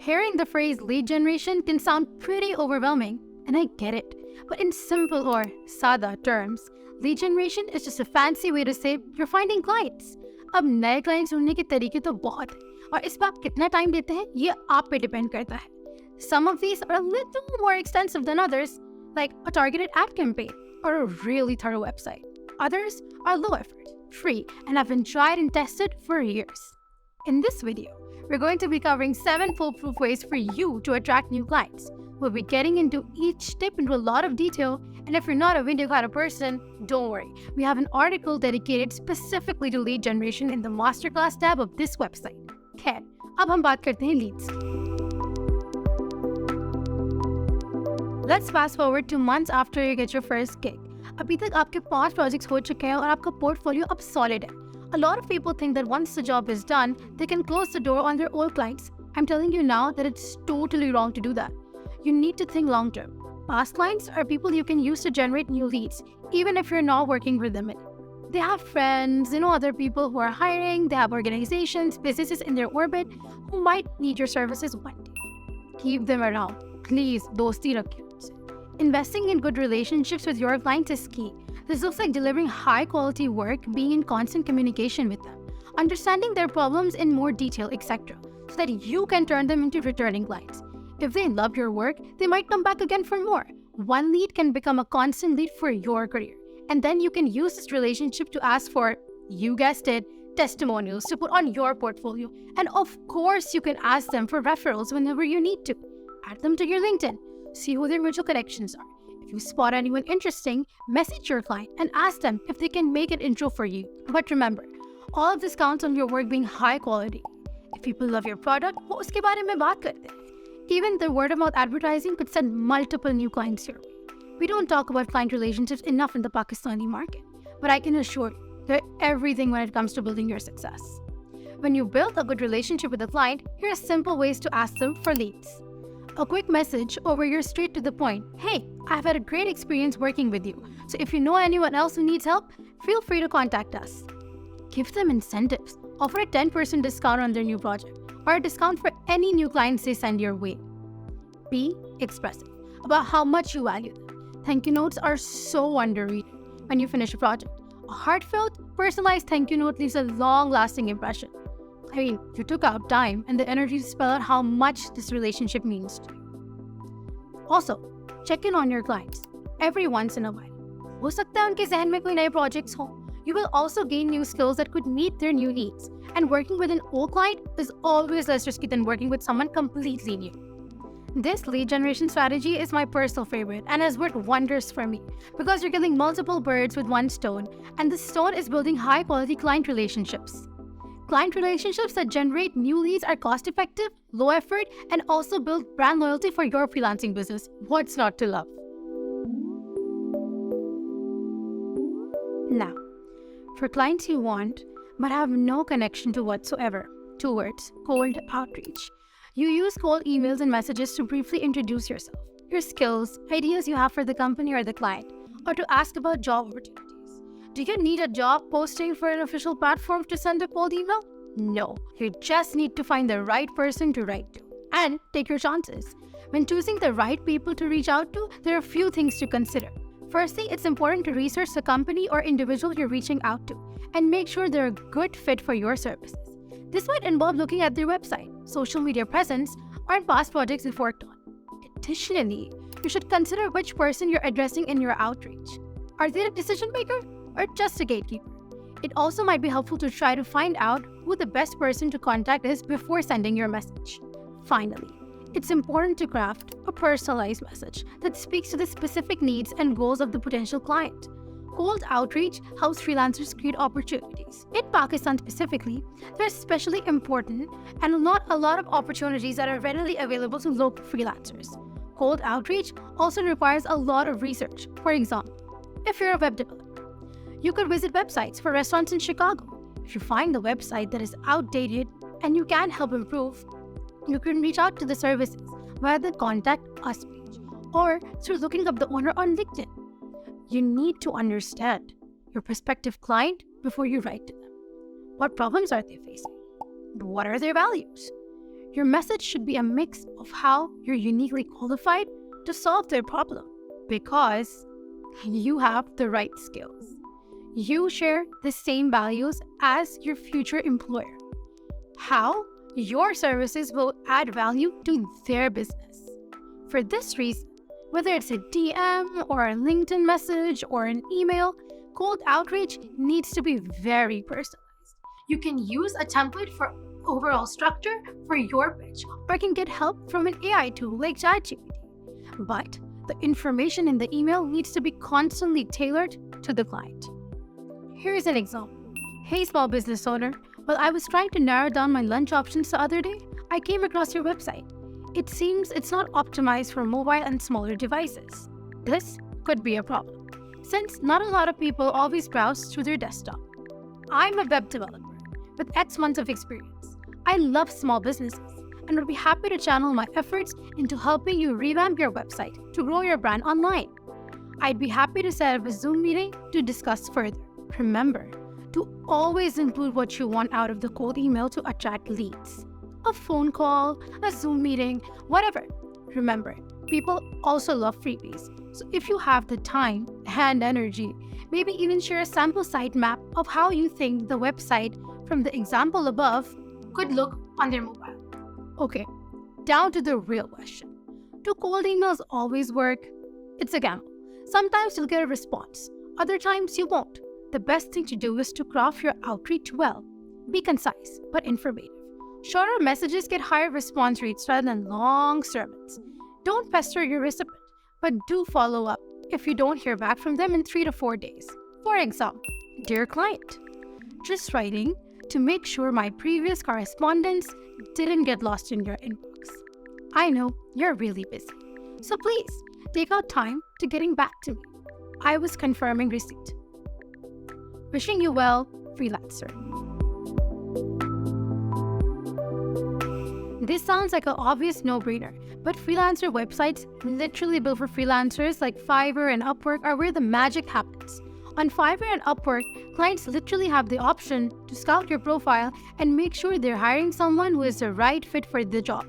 Hearing the phrase lead generation can sound pretty overwhelming, and I get it. But in simple or sada terms, lead generation is just a fancy way to say you're finding clients. अब नए clients ढूंढने के तरीके तो बहुत हैं, और इस पर आप कितना टाइम देते हैं ये आप पे डिपेंड करता है. Some of these are a little more extensive than others, like a targeted ad campaign or a really thorough website. Others are low effort, free, and have been tried and tested for years. In this video, we're going to be covering 7 foolproof ways for you to attract new clients. We'll be getting into each tip into a lot of detail, and if you're not a video kind of person, don't worry. We have an article dedicated specifically to lead generation in the masterclass tab of this website. खैर, अब हम बात करते हैं leads. Let's fast forward to months after you get your first gig. अभी तक आपके 5 projects हो चुके हैं और आपका portfolio अब solid है. A lot of people think that once the job is done, they can close the door on their old clients. I'm telling you now that it's totally wrong to do that. You need to think long term. Past clients are people you can use to generate new leads, even if you're not working with them anymore. They have friends, they know other people who are hiring, they have organizations, businesses in their orbit who might need your services one day. Keep them around. Please, dosti rakhiye. Investing in good relationships with your clients is key. This looks like delivering high-quality work, being in constant communication with them, understanding their problems in more detail, etc., so that you can turn them into returning clients. If they love your work, they might come back again for more. One lead can become a constant lead for your career. And then you can use this relationship to ask for, you guessed it, testimonials to put on your portfolio. And of course, you can ask them for referrals whenever you need to. Add them to your LinkedIn. See who their mutual connections are. If you spot anyone interesting, message your client and ask them if they can make an intro for you. But remember, all of this counts on your work being high quality. If people love your product, वो उसके बारे में बात करते हैं. Even the word-of-mouth advertising could send multiple new clients your way. We don't talk about client relationships enough in the Pakistani market, but I can assure you, they're everything when it comes to building your success. When you build a good relationship with a client, here are simple ways to ask them for leads. A quick message, or where you're straight to the point. Hey, I've had a great experience working with you, so if you know anyone else who needs help, feel free to contact us. Give them incentives. Offer a 10% discount on their new project, or a discount for any new clients they send your way. Be expressive about how much you value them. Thank you notes are so underrated when you finish a project. A heartfelt, personalized thank you note leaves a long-lasting impression. I mean, you took out time and the energy to spell out how much this relationship means to you. Also, check in on your clients every once in a while. हो सकता है उनके ज़हन में कोई नए projects हो. You will also gain new skills that could meet their new needs. And working with an old client is always less risky than working with someone completely new. This lead generation strategy is my personal favorite and has worked wonders for me because you're killing multiple birds with one stone, and the stone is building high-quality client relationships. Client relationships that generate new leads are cost-effective, low effort, and also build brand loyalty for your freelancing business. What's not to love? Now, for clients you want but have no connection to whatsoever, 2 words, cold outreach. You use cold emails and messages to briefly introduce yourself, your skills, ideas you have for the company or the client, or to ask about job opportunities. Do you need a job posting for an official platform to send a cold email? No, you just need to find the right person to write to and take your chances. When choosing the right people to reach out to, there are a few things to consider. Firstly, it's important to research the company or individual you're reaching out to and make sure they're a good fit for your services. This might involve looking at their website, social media presence, or past projects they've worked on. Additionally, you should consider which person you're addressing in your outreach. Are they a decision maker or just a gatekeeper? It also might be helpful to try to find out who the best person to contact is before sending your message. Finally, it's important to craft a personalized message that speaks to the specific needs and goals of the potential client. Cold outreach helps freelancers create opportunities. In Pakistan specifically, they're especially important and not a lot of opportunities that are readily available to local freelancers. Cold outreach also requires a lot of research. For example, if you're a web developer, you could visit websites for restaurants in Chicago. If you find the website that is outdated and you can help improve, you can reach out to the services via the Contact Us page or through looking up the owner on LinkedIn. You need to understand your prospective client before you write to them. What problems are they facing? What are their values? Your message should be a mix of how you're uniquely qualified to solve their problem because you have the right skills. You share the same values as your future employer. How your services will add value to their business. For this reason, whether it's a DM or a LinkedIn message or an email, cold outreach needs to be very personalized. You can use a template for overall structure for your pitch or can get help from an AI tool like ChatGPT. But the information in the email needs to be constantly tailored to the client. Here's an example. Hey, small business owner. While I was trying to narrow down my lunch options the other day, I came across your website. It seems it's not optimized for mobile and smaller devices. This could be a problem, since not a lot of people always browse through their desktop. I'm a web developer with X months of experience. I love small businesses and would be happy to channel my efforts into helping you revamp your website to grow your brand online. I'd be happy to set up a Zoom meeting to discuss further. Remember to always include what you want out of the cold email to attract leads. A phone call, a Zoom meeting, whatever. Remember, people also love freebies. So if you have the time and energy, maybe even share a sample site map of how you think the website from the example above could look on their mobile. Okay, down to the real question. Do cold emails always work? It's a gamble. Sometimes you'll get a response. Other times you won't. The best thing to do is to craft your outreach well. Be concise, but informative. Shorter messages get higher response rates rather than long sermons. Don't pester your recipient, but do follow up if you don't hear back from them in 3 to 4 days. For example, dear client, just writing to make sure my previous correspondence didn't get lost in your inbox. I know you're really busy, so please take out time to getting back to me. I was confirming receipt. Wishing you well, Freelancer. This sounds like an obvious no-brainer, but freelancer websites literally built for freelancers like Fiverr and Upwork are where the magic happens. On Fiverr and Upwork, clients literally have the option to scout your profile and make sure they're hiring someone who is the right fit for the job.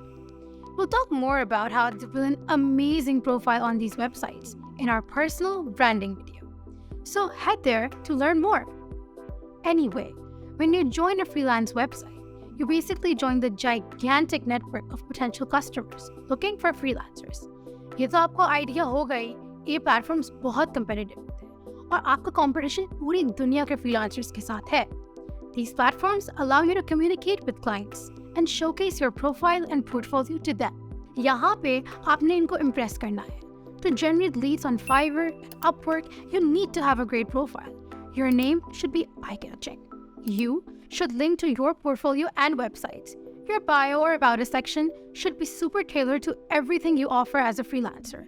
We'll talk more about how to build an amazing profile on these websites in our personal branding video. So head there to learn more. Anyway, when you join a freelance website, you basically join the gigantic network of potential customers looking for freelancers. ये तो आपको idea हो गई, ये platforms बहुत competitive होते हैं और आपका competition पूरी दुनिया के freelancers के साथ है. These platforms allow you to communicate with clients and showcase your profile and portfolio to them. यहाँ पे आपने इनको impress करना है. To generate leads on Fiverr and Upwork, you need to have a great profile. Your name should be eye-catching. You should link to your portfolio and websites. Your bio or about us section should be super tailored to everything you offer as a freelancer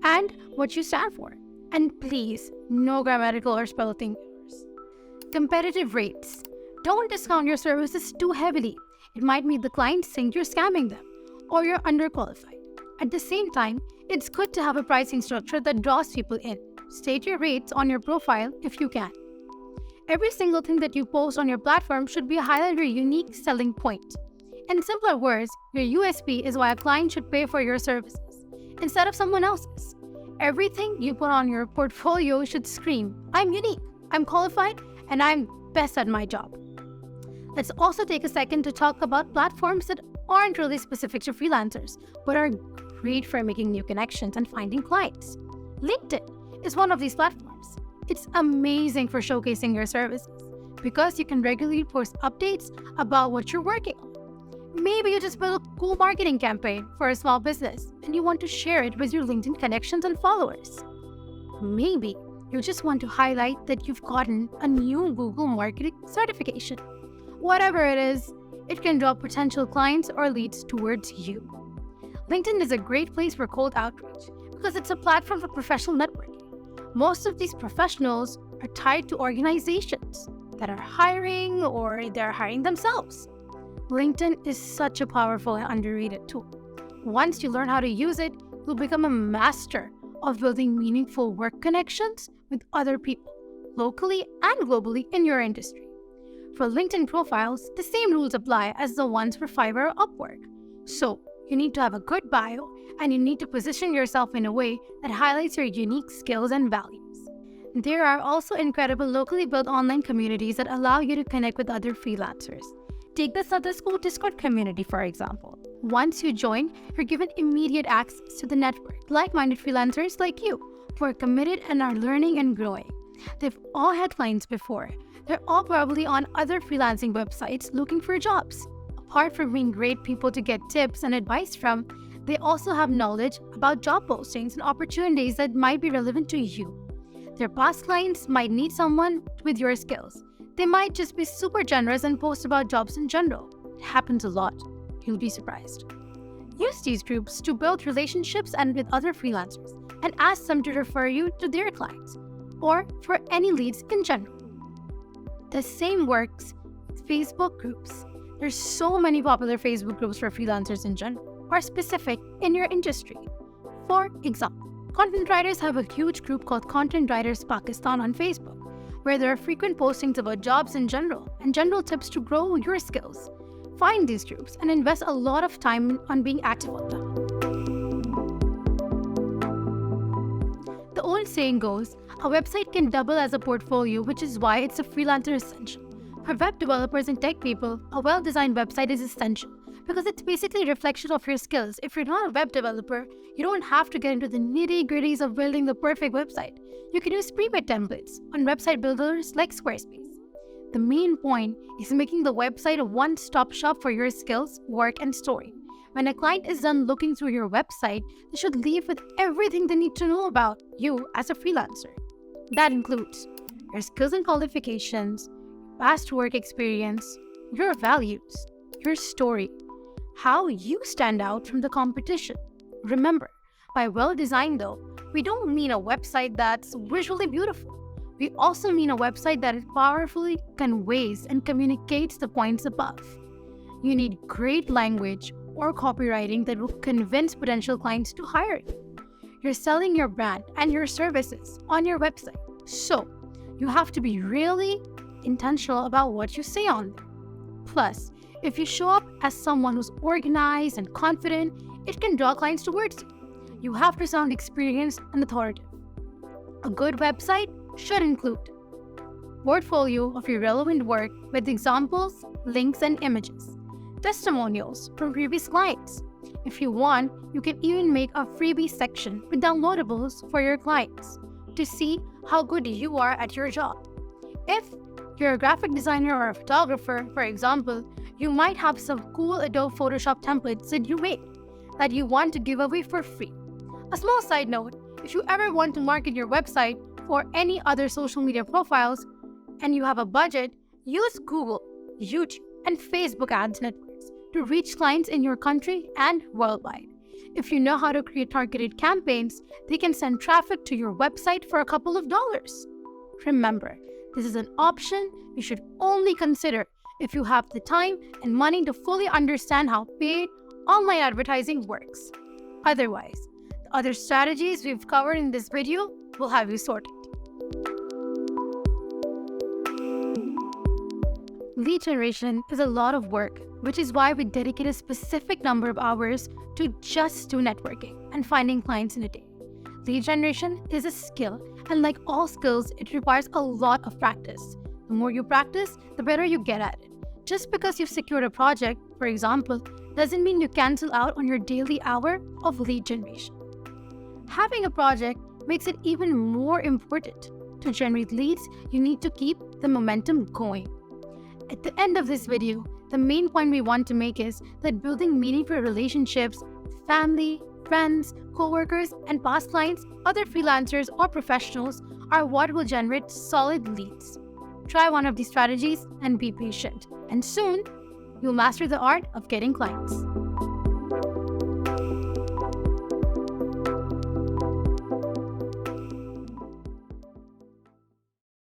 and what you stand for. And please, no grammatical or spelling errors. Competitive rates. Don't discount your services too heavily. It might make the client think you're scamming them or you're underqualified. At the same time, it's good to have a pricing structure that draws people in. State your rates on your profile if you can. Every single thing that you post on your platform should be a highlight of your unique selling point. In simpler words, your USP is why a client should pay for your services instead of someone else's. Everything you put on your portfolio should scream, I'm unique, I'm qualified, and I'm best at my job. Let's also take a second to talk about platforms that aren't really specific to freelancers, but are great for making new connections and finding clients. LinkedIn is one of these platforms. It's amazing for showcasing your services because you can regularly post updates about what you're working on. Maybe you just built a cool marketing campaign for a small business and you want to share it with your LinkedIn connections and followers. Maybe you just want to highlight that you've gotten a new Google Marketing certification. Whatever it is, it can draw potential clients or leads towards you. LinkedIn is a great place for cold outreach because it's a platform for professional networking. Most of these professionals are tied to organizations that are hiring or they're hiring themselves. LinkedIn is such a powerful and underrated tool. Once you learn how to use it, you'll become a master of building meaningful work connections with other people, locally and globally in your industry. For LinkedIn profiles, the same rules apply as the ones for Fiverr or Upwork. So, you need to have a good bio and you need to position yourself in a way that highlights your unique skills and values. There are also incredible locally built online communities that allow you to connect with other freelancers. Take the SadaSchool Discord community, for example. Once you join, you're given immediate access to the network, like-minded freelancers like you, who are committed and are learning and growing. They've all had clients before. They're all probably on other freelancing websites looking for jobs. Apart from being great people to get tips and advice from, they also have knowledge about job postings and opportunities that might be relevant to you. Their past clients might need someone with your skills. They might just be super generous and post about jobs in general. It happens a lot. You'll be surprised. Use these groups to build relationships and with other freelancers and ask them to refer you to their clients or for any leads in general. The same works with Facebook groups. There's so many popular Facebook groups for freelancers in general or specific in your industry. For example, content writers have a huge group called Content Writers Pakistan on Facebook, where there are frequent postings about jobs in general and general tips to grow your skills. Find these groups and invest a lot of time on being active on them. The old saying goes, a website can double as a portfolio, which is why it's a freelancer essential. For web developers and tech people, a well-designed website is essential because it's basically a reflection of your skills. If you're not a web developer, you don't have to get into the nitty-gritties of building the perfect website. You can use pre-made templates on website builders like Squarespace. The main point is making the website a one-stop shop for your skills, work, and story. When a client is done looking through your website, they should leave with everything they need to know about you as a freelancer. That includes your skills and qualifications, past work experience, your values, your story, how you stand out from the competition. Remember, by well-designed though, we don't mean a website that's visually beautiful. We also mean a website that powerfully conveys and communicates the points above. You need great language or copywriting that will convince potential clients to hire you. You're selling your brand and your services on your website, so you have to be really intentional about what you say on there. Plus, if you show up as someone who's organized and confident, it can draw clients towards you. You have to sound experienced and authoritative. A good website should include portfolio of your relevant work with examples, links, and images, testimonials from previous clients. If you want, you can even make a freebie section with downloadables for your clients to see how good you are at your job. If you're a graphic designer or a photographer, for example, you might have some cool Adobe Photoshop templates that you made that you want to give away for free. A small side note, if you ever want to market your website or any other social media profiles and you have a budget, use Google, YouTube, and Facebook ads networks to reach clients in your country and worldwide. If you know how to create targeted campaigns, they can send traffic to your website for a couple of dollars. Remember, this is an option you should only consider if you have the time and money to fully understand how paid online advertising works. Otherwise, the other strategies we've covered in this video will have you sorted. Lead generation is a lot of work, which is why we dedicate a specific number of hours to just do networking and finding clients in a day. Lead generation is a skill, and like all skills, it requires a lot of practice. The more you practice, the better you get at it. Just because you've secured a project, for example, doesn't mean you cancel out on your daily hour of lead generation. Having a project makes it even more important. To generate leads, you need to keep the momentum going. At the end of this video, the main point we want to make is that building meaningful relationships with family, friends, coworkers, and past clients, other freelancers, or professionals are what will generate solid leads. Try one of these strategies and be patient, and soon you'll master the art of getting clients.